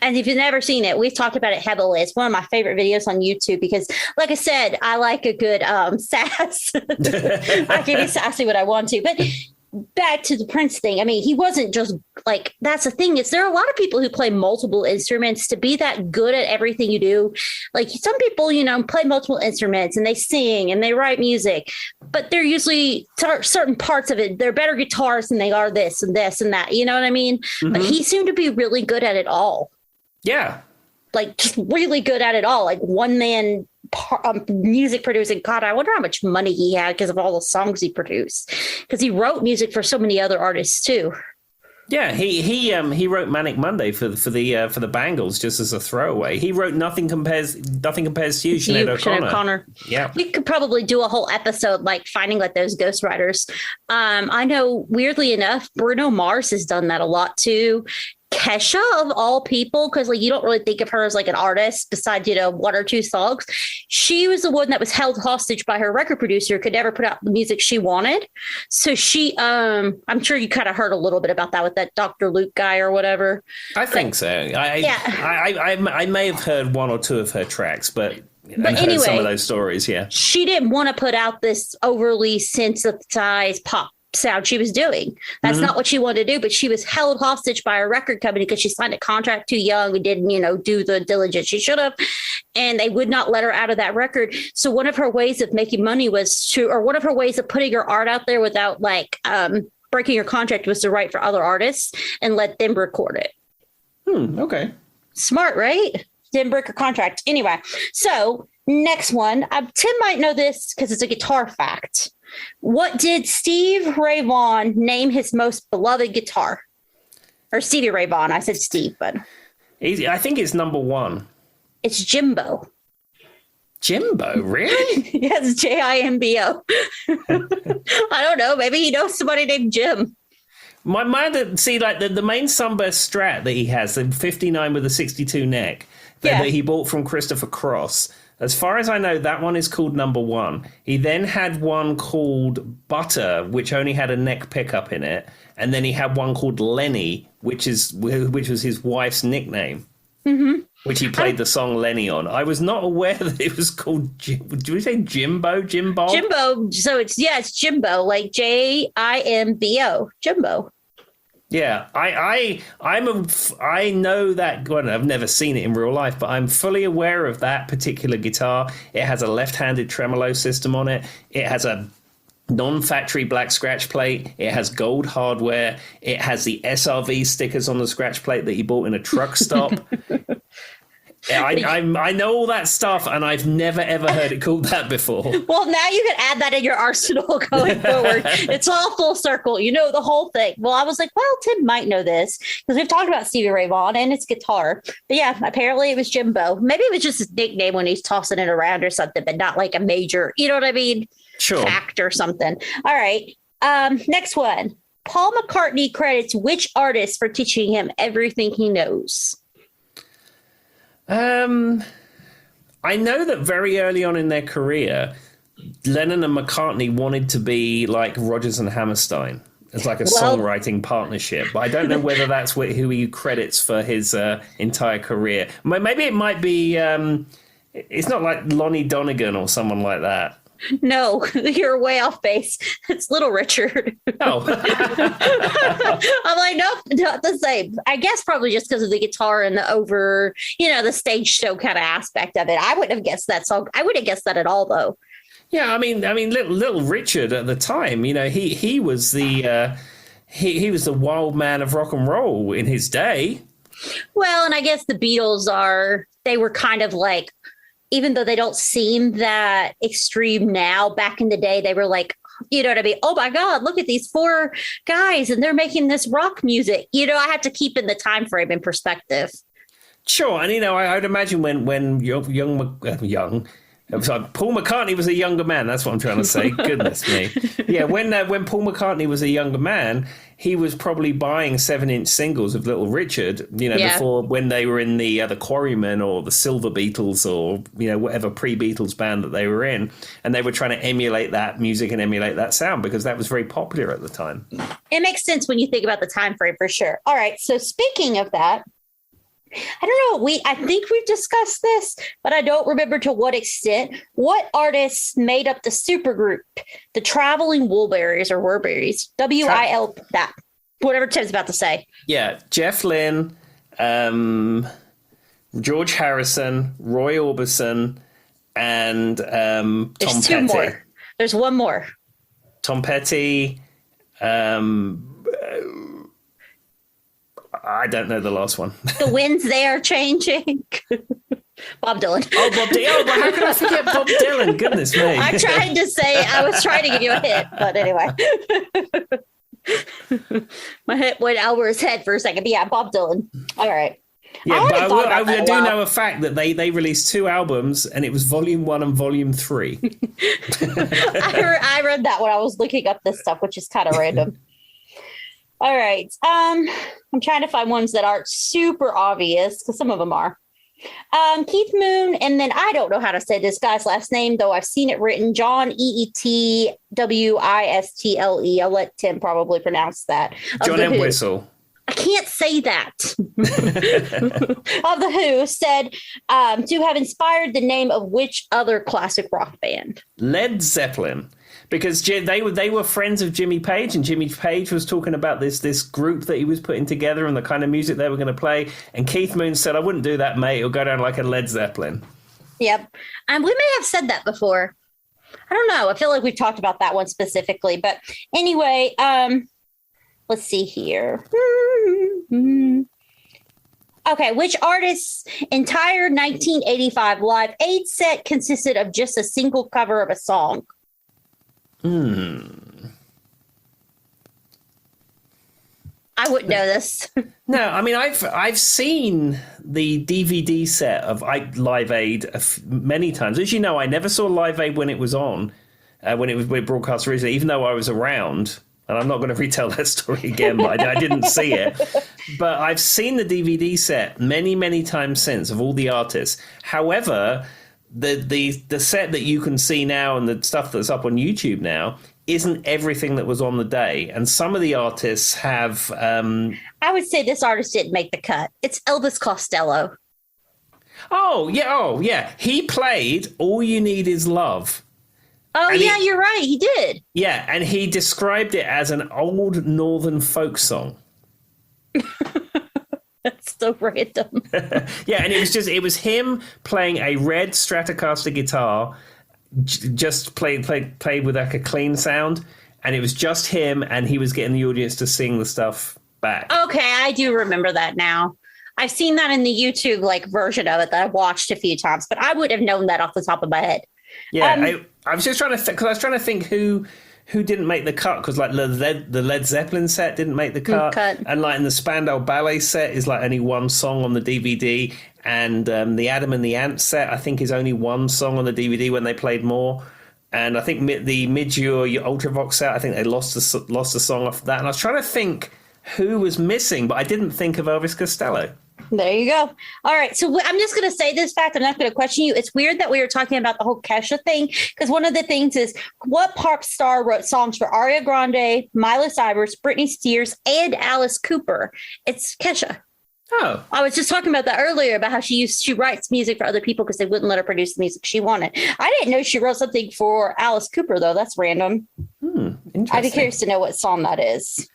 And if you've never seen it, we've talked about it heavily. It's one of my favorite videos on YouTube because, like I said, I like a good sass. I can be sassy when I want to. But back to the Prince thing. I mean, he wasn't just like, that's the thing is there are a lot of people who play multiple instruments to be that good at everything you do. Like some people, play multiple instruments and they sing and they write music, but they're usually certain parts of it. They're better guitarists than they are this and this and that. You know what I mean? Mm-hmm. But he seemed to be really good at it all. Yeah. Like just really good at it all. Like one man music producing. God, I wonder how much money he had because of all the songs he produced. Because he wrote music for so many other artists too. Yeah, he wrote Manic Monday for the Bangles just as a throwaway. He wrote Nothing Compares to You, Sinead O'Connor. Yeah, we could probably do a whole episode like finding like those ghostwriters. I know, weirdly enough, Bruno Mars has done that a lot too. Kesha of all people, because like you don't really think of her as like an artist besides one or two songs. She was the one that was held hostage by her record producer, could never put out the music she wanted. So she I'm sure you kind of heard a little bit about that with that Dr. Luke guy or whatever. I think so. I may have heard one or two of her tracks, but anyway, some of those stories. Yeah, she didn't want to put out this overly sensitized pop sound she was doing. That's not what she wanted to do, but she was held hostage by a record company because she signed a contract too young and didn't, do the diligence she should have. And they would not let her out of that record. So one of her ways of making money one of her ways of putting her art out there without breaking her contract was to write for other artists and let them record it. Okay. Smart, right? Didn't break her contract. Anyway, so next one. Tim might know this because it's a guitar fact. What did Steve Ray Vaughan name his most beloved guitar? Or Stevie Ray Vaughan. I said Steve, but I think it's number one. It's Jimbo. Jimbo, really? Yes, Jimbo. I don't know. Maybe he knows somebody named Jim. My mind, see, like the main Sunburst Strat that he has, the 59 with a 62 neck, that he bought from Christopher Cross. As far as I know, that one is called number one. He then had one called Butter, which only had a neck pickup in it. And then he had one called Lenny, which was his wife's nickname, which he played the song Lenny on. I was not aware that it was called, did we say Jimbo? Jimbo? Jimbo. So it's Jimbo, like Jimbo. Jimbo. Yeah, I know that. Well, I've never seen it in real life, but I'm fully aware of that particular guitar. It has a left-handed tremolo system on it. It has a non-factory black scratch plate. It has gold hardware. It has the SRV stickers on the scratch plate that he bought in a truck stop. I know all that stuff, and I've never, ever heard it called that before. Well, now you can add that in your arsenal going forward. It's all full circle. You know the whole thing. Well, I was like, well, Tim might know this, because we've talked about Stevie Ray Vaughan and his guitar. But yeah, apparently it was Jimbo. Maybe it was just his nickname when he's tossing it around or something, but not like a major, you know what I mean? Sure. Fact or something. All right. Next one. Paul McCartney credits which artist for teaching him everything he knows? I know that very early on in their career, Lennon and McCartney wanted to be like Rodgers and Hammerstein. It's like a songwriting partnership. But I don't know whether that's who he credits for his entire career. Maybe it might be, it's not like Lonnie Donegan or someone like that. No, you're way off base. It's Little Richard. Oh. I'm like, nope, not the same. I guess probably just because of the guitar and the stage show kind of aspect of it. I wouldn't have guessed that song. I wouldn't have guessed that at all, though. Yeah, I mean, Little Richard at the time, he was he was the wild man of rock and roll in his day. Well, and I guess the Beatles they were kind of like, even though they don't seem that extreme now, back in the day, they were like, you know what I mean? Oh my God, look at these four guys and they're making this rock music. I have to keep in the time frame in perspective. Sure. And, I'd imagine when young It was like Paul McCartney was a younger man. That's what I'm trying to say. Goodness me. Yeah, when Paul McCartney was a younger man, he was probably buying 7-inch singles of Little Richard, before when they were in the Quarrymen or the Silver Beatles or, whatever pre-Beatles band that they were in. And they were trying to emulate that music and emulate that sound because that was very popular at the time. It makes sense when you think about the time frame for sure. All right. So speaking of that, I don't know. I think we've discussed this, but I don't remember to what extent. What artists made up the supergroup, the Traveling Wilburys or Wilburys? WIL, that, whatever Tim's about to say. Yeah. Jeff Lynne, George Harrison, Roy Orbison, and Tom Petty. There's two more. There's one more. Tom Petty, I don't know the last one. The winds they are changing. Bob Dylan. Oh, Bob Dylan. Oh, well, how could I forget Bob Dylan? Goodness me. I was trying to give you a hint, but anyway. My head went over his head for a second. But yeah, Bob Dylan. All right. Yeah, I do know a fact that they released 2 albums and it was Volume 1 and Volume 3. I read that when I was looking up this stuff, which is kind of random. All right. I'm trying to find ones that aren't super obvious because some of them are. Keith Moon, and then I don't know how to say this guy's last name, though I've seen it written John Eetwistle. I'll let Tim probably pronounce that. John Entwistle. I can't say that. Of the Who said to have inspired the name of which other classic rock band? Led Zeppelin. Because they were friends of Jimmy Page, and Jimmy Page was talking about this group that he was putting together and the kind of music they were going to play. And Keith Moon said, "I wouldn't do that, mate. It'll go down like a Led Zeppelin." Yep. And we may have said that before. I don't know. I feel like we've talked about that one specifically. But anyway, let's see here. Okay, which artist's entire 1985 Live Aid set consisted of just a single cover of a song? I wouldn't know this. No, I mean I've seen the DVD set of Live Aid many times. As you know, I never saw Live Aid when it was on, when it was broadcast originally, even though I was around. And I'm not going to retell that story again, but I didn't see it. But I've seen the DVD set many, many times since of all the artists. However, the set that you can see now and the stuff that's up on YouTube now isn't everything that was on the day. And some of the artists have... I would say this artist didn't make the cut. It's Elvis Costello. Oh, yeah. He played All You Need Is Love. Oh, and you're right. He did. Yeah, and he described it as an old northern folk song. That's so random. Yeah, and it was him playing a red Stratocaster guitar, just played with like a clean sound, and it was just him, and he was getting the audience to sing the stuff back. Okay, I do remember that now. I've seen that in the YouTube version of it that I've watched a few times, but I would have known that off the top of my head. Yeah, I was just trying to think, because I was trying to think who didn't make the cut, because the Led Zeppelin set didn't make the cut. And in the Spandau Ballet set is only one song on the DVD, and the Adam and the Ant set I think is only one song on the DVD when they played more. And I think the Midge-Ure Ultravox set, I think they lost a song off that. And I was trying to think who was missing, but I didn't think of Elvis Costello. There you go. All right. So I'm just going to say this fact. I'm not going to question you. It's weird that we were talking about the whole Kesha thing, because one of the things is what pop star wrote songs for Ariana Grande, Miley Cyrus, Britney Spears, and Alice Cooper? It's Kesha. Oh. I was just talking about that earlier, about how she writes music for other people because they wouldn't let her produce the music she wanted. I didn't know she wrote something for Alice Cooper, though. That's random. Interesting. I'd be curious to know what song that is.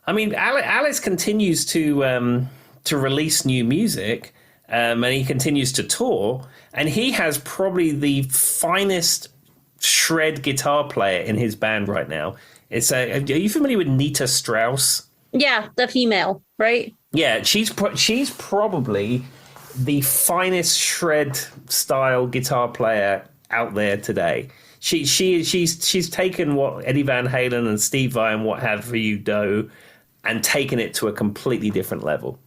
I mean, Alice continues to release new music, and he continues to tour, and he has probably the finest shred guitar player in his band right now. Are you familiar with Nita Strauss? Yeah, the female, right? Yeah, she's probably the finest shred style guitar player out there today. She's taken what Eddie Van Halen and Steve Vai and what have you do, and taken it to a completely different level.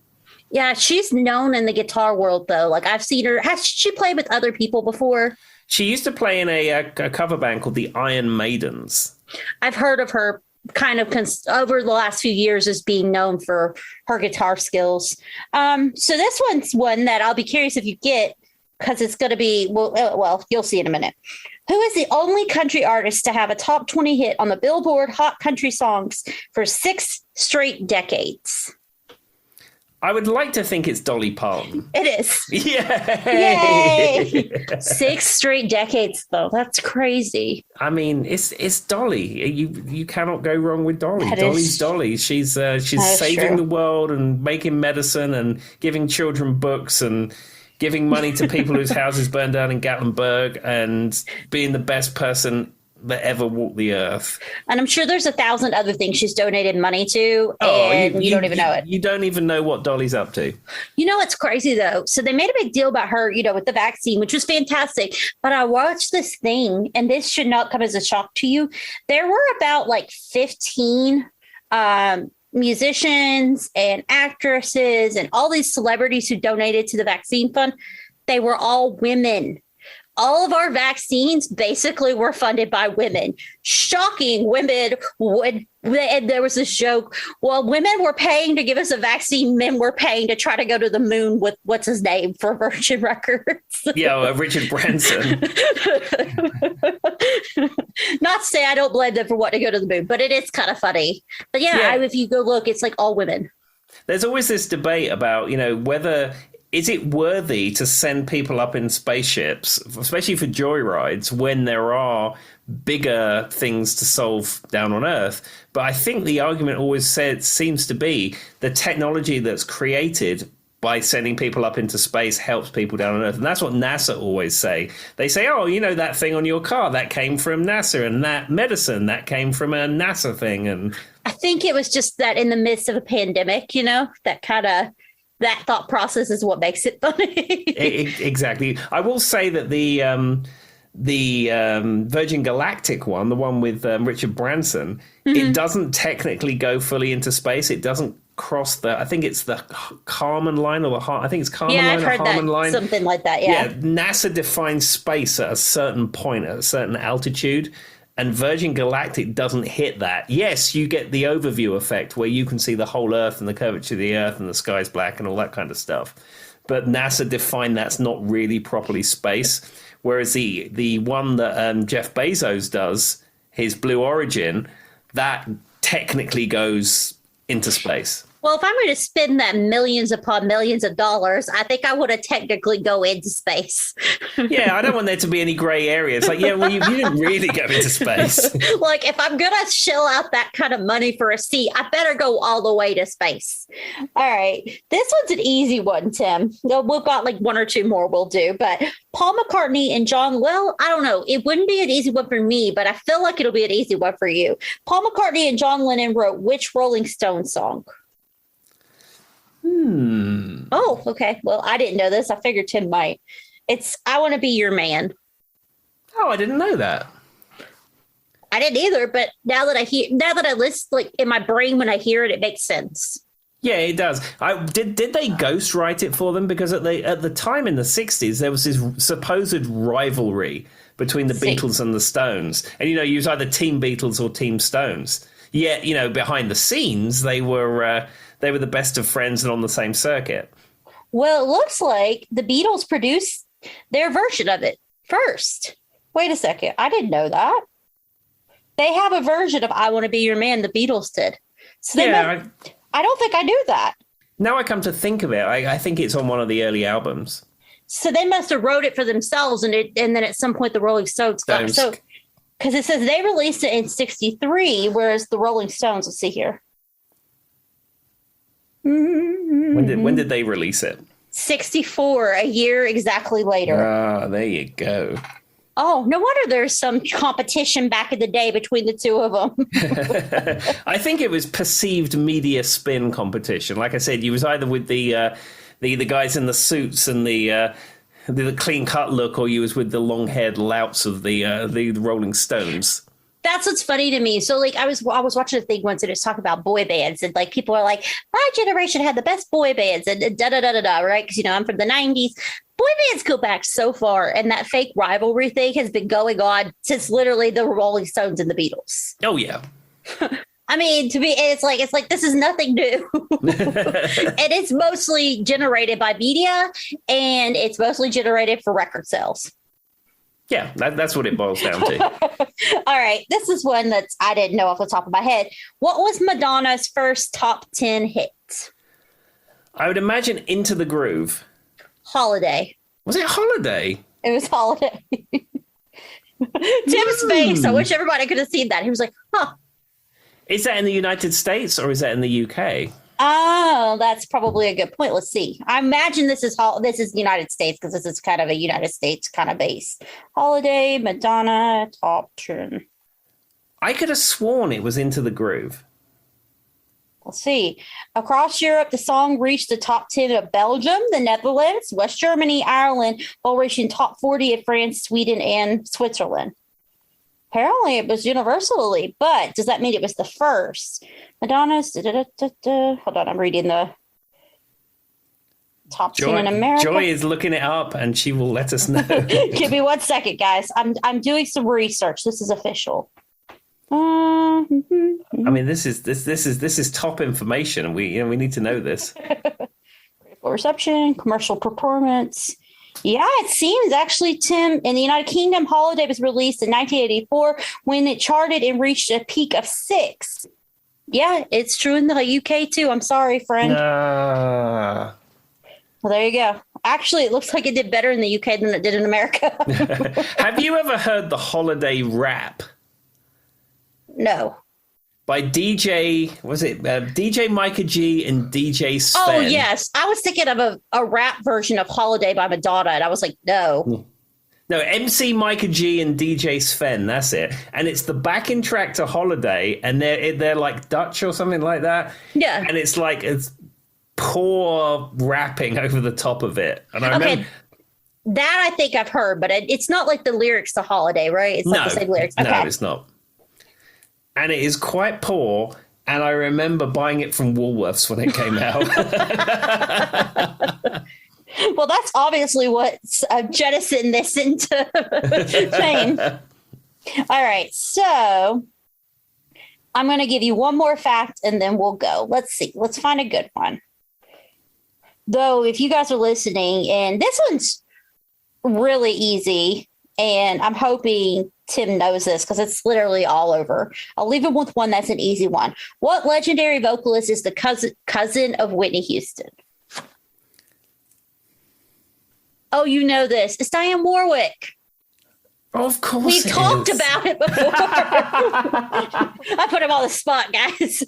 Yeah, she's known in the guitar world, though. I've seen her. Has she played with other people before? She used to play in a cover band called the Iron Maidens. I've heard of her kind of over the last few years as being known for her guitar skills. So this one's one that I'll be curious if you get, because it's going to be, well, you'll see in a minute. Who is the only country artist to have a top 20 hit on the Billboard Hot Country Songs for 6 straight decades? I would like to think it's Dolly Parton. It is. Yay! 6 straight decades, though. That's crazy. I mean, it's Dolly. You cannot go wrong with Dolly. That Dolly's is, Dolly. She's saving true. the world and making medicine and giving children books and giving money to people whose houses burned down in Gatlinburg and being the best person that ever walked the earth. And I'm sure there's 1,000 other things she's donated money to, and you don't even know it. You don't even know what Dolly's up to. You know what's crazy, though? So they made a big deal about her, with the vaccine, which was fantastic. But I watched this thing, and this should not come as a shock to you. There were about 15 musicians and actresses and all these celebrities who donated to the vaccine fund. They were all women. All of our vaccines basically were funded by women. Shocking. Women would, and there was this joke. Well, women were paying to give us a vaccine. Men were paying to try to go to the moon with what's his name for Virgin Records. Yeah, Richard Branson. Not to say I don't blame them for wanting to go to the moon, but it is kind of funny. But yeah. If you go look, it's all women. There's always this debate about, whether is it worthy to send people up in spaceships, especially for joyrides, when there are bigger things to solve down on Earth? But I think the argument always seems to be the technology that's created by sending people up into space helps people down on Earth. And that's what NASA always say. They say, oh, that thing on your car, that came from NASA, and that medicine, that came from a NASA thing. And I think it was just that in the midst of a pandemic, that kind of, that thought process is what makes it funny. Exactly. I will say that the Virgin Galactic one, the one with Richard Branson, it doesn't technically go fully into space. It doesn't cross I think it's the Kármán line or I think it's Kármán line or Harmon line. Something like that, yeah. NASA defines space at a certain point, at a certain altitude. And Virgin Galactic doesn't hit that. Yes, you get the overview effect where you can see the whole Earth and the curvature of the Earth and the sky's black and all that kind of stuff. But NASA defined that's not really properly space. Whereas the one that Jeff Bezos does, his Blue Origin, that technically goes into space. Well, if I'm going to spend that millions upon millions of dollars, I think I want to technically go into space. Yeah, I don't want there to be any gray areas. You didn't really go into space. If I'm going to shell out that kind of money for a seat, I better go all the way to space. All right. This one's an easy one, Tim. We've got 1 or 2 more we'll do. But Paul McCartney and I don't know. It wouldn't be an easy one for me, but I feel like it'll be an easy one for you. Paul McCartney and John Lennon wrote which Rolling Stones song? Oh, okay. Well, I didn't know this. I figured Tim might. It's I Want to Be Your Man. Oh, I didn't know that. I didn't either, but now that I listen, in my brain when I hear it, it makes sense. Yeah, it does. Did they ghostwrite it for them? Because at the time in the 60s, there was this supposed rivalry between the Beatles and the Stones. And, you was either Team Beatles or Team Stones. Yet, behind the scenes, they were the best of friends and on the same circuit. Well, it looks like the Beatles produced their version of it first. Wait a second. I didn't know that. They have a version of I Want to Be Your Man, the Beatles did. So I don't think I knew that. Now I come to think of it, I think it's on one of the early albums. So they must have wrote it for themselves, and then at some point the Rolling Stones got it. So, because it says they released it in 1963, whereas the Rolling Stones, let's see here. When did they release it? 1964, a year exactly later. Ah, there you go. Oh, no wonder there's some competition back in the day between the two of them. I think it was perceived media spin competition. Like I said, you was either with the guys in the suits and the clean cut look, or you was with the long haired louts of the Rolling Stones. That's what's funny to me. So I was watching a thing once and it's talking about boy bands, and people are like, my generation had the best boy bands and da da da da da, right? Because I'm from the 90s. Boy boy bands go back so far, and that fake rivalry thing has been going on since literally the Rolling Stones and the Beatles. Oh yeah. I mean, it's like this is nothing new, and it's mostly generated by media, and it's mostly generated for record sales. Yeah, that's what it boils down to. All right, this is one that I didn't know off the top of my head. What was Madonna's first top 10 hit? I would imagine Into the Groove. Holiday. Was it Holiday? It was Holiday. Tim's face. I wish everybody could have seen that. He was like, huh. Is that in the United States or is that in the UK? Oh, that's probably a good point. Let's see. I imagine this is United States because this is kind of a United States kind of base. Holiday, Madonna, top 10. I could have sworn it was Into the Groove. Let's see. Across Europe, the song reached the top 10 of Belgium, the Netherlands, West Germany, Ireland, while reaching top 40 in France, Sweden, and Switzerland. Apparently, it was universally, but does that mean it was the first? Madonna's. Hold on, I'm reading the top 10 in America. Joy is looking it up, and she will let us know. Give me 1 second, guys. I'm doing some research. This is official. I mean, this is top information, and we need to know this. Reception, commercial performance. Yeah, it seems actually, Tim, in the United Kingdom, Holiday was released in 1984 when it charted and reached a peak of 6. Yeah, it's true in the UK too. I'm sorry, friend. Well, there you go. Actually, it looks like it did better in the UK than it did in America. Have you ever heard the Holiday rap? No. By DJ Micah G and DJ Sven? Oh, yes. I was thinking of a rap version of Holiday by Madonna, and I was like, no. No, MC Micah G and DJ Sven, that's it. And it's the backing track to Holiday, and they're like Dutch or something like that. Yeah. And it's like it's poor rapping over the top of it. And I remember... That I think I've heard, but it's not like the lyrics to Holiday, right? It's like the same lyrics. Okay. No, it's not. And it is quite poor, and I remember buying it from Woolworths when it came out. Well, that's obviously what's jettisoned this into fame. All right, so I'm going to give you one more fact, and then we'll go. Let's see. Let's find a good one. Though, if you guys are listening, and this one's really easy, and I'm hoping Tim knows this because it's literally all over. I'll leave him with one that's an easy one. What legendary vocalist is the cousin of Whitney Houston? Oh, you know this. It's Dionne Warwick. Oh, of course. We've talked about it before. I put him on the spot, guys.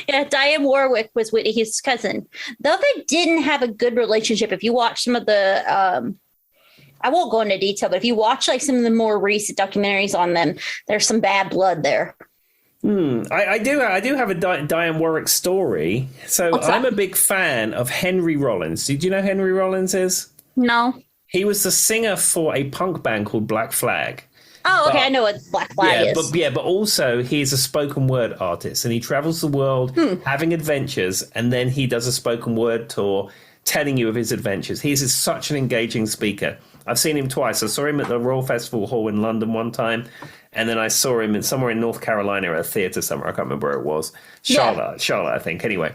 Yeah, Dionne Warwick was Whitney Houston's cousin. Though they didn't have a good relationship, if you watch some of the I won't go into detail, but if you watch like some of the more recent documentaries on them, there's some bad blood there. I do have a Dionne Warwick story. So I'm a big fan of Henry Rollins. Did you know who Henry Rollins is? No. He was the singer for a punk band called Black Flag. Oh, okay. I know what Black Flag is. But also he's a spoken word artist, and he travels the world having adventures, and then he does a spoken word tour telling you of his adventures. He's such an engaging speaker. I've seen him twice. I saw him at the Royal Festival Hall in London one time, and then I saw him somewhere in North Carolina at a theatre somewhere. I can't remember where it was. Charlotte, I think. Anyway.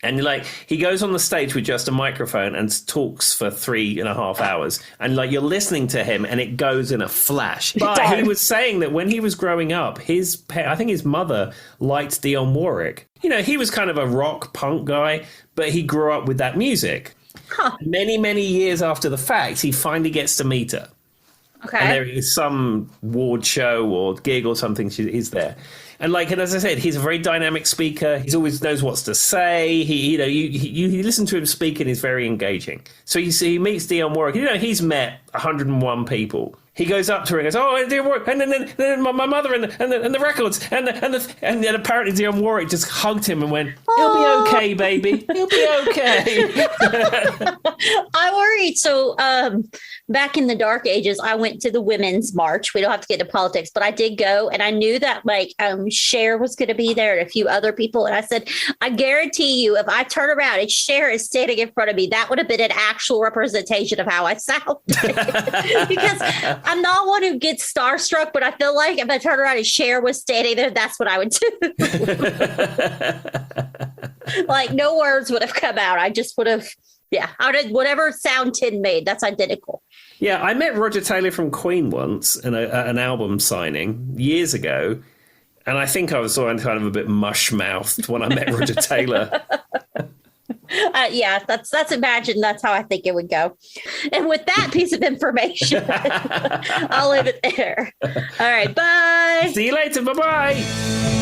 And he goes on the stage with just a microphone and talks for 3.5 hours. And you're listening to him and it goes in a flash. But he was saying that when he was growing up, I think his mother liked Dionne Warwick. You know, he was kind of a rock punk guy, but he grew up with that music. Huh. Many, many years after the fact, he finally gets to meet her. Okay. And there is some award show or gig or something. He's there. And as I said, he's a very dynamic speaker. He always knows what to say. You listen to him speak and he's very engaging. So he meets Dionne Warwick. He's met 101 people. he goes up to her and goes, "Oh, Dionne Warwick," and then my mother and the records and then apparently Dionne Warwick just hugged him and went, "He'll be okay, baby. He'll be okay." I worried. So back in the dark ages, I went to the Women's March. We don't have to get into politics, but I did go, and I knew that like Cher was going to be there and a few other people. And I said, I guarantee you, if I turn around and Cher is standing in front of me, that would have been an actual representation of how I sound. Because I'm not one who gets starstruck, but I feel like if I turn around and Cher was standing there, that's what I would do. Like no words would have come out. I just would have, I would have whatever sound Tin made. That's identical. Yeah, I met Roger Taylor from Queen once at an album signing years ago. And I think I was kind of a bit mush-mouthed when I met Roger Taylor. That's imagine. That's how I think it would go. And with that piece of information, I'll leave it there. All right, bye. See you later. Bye-bye.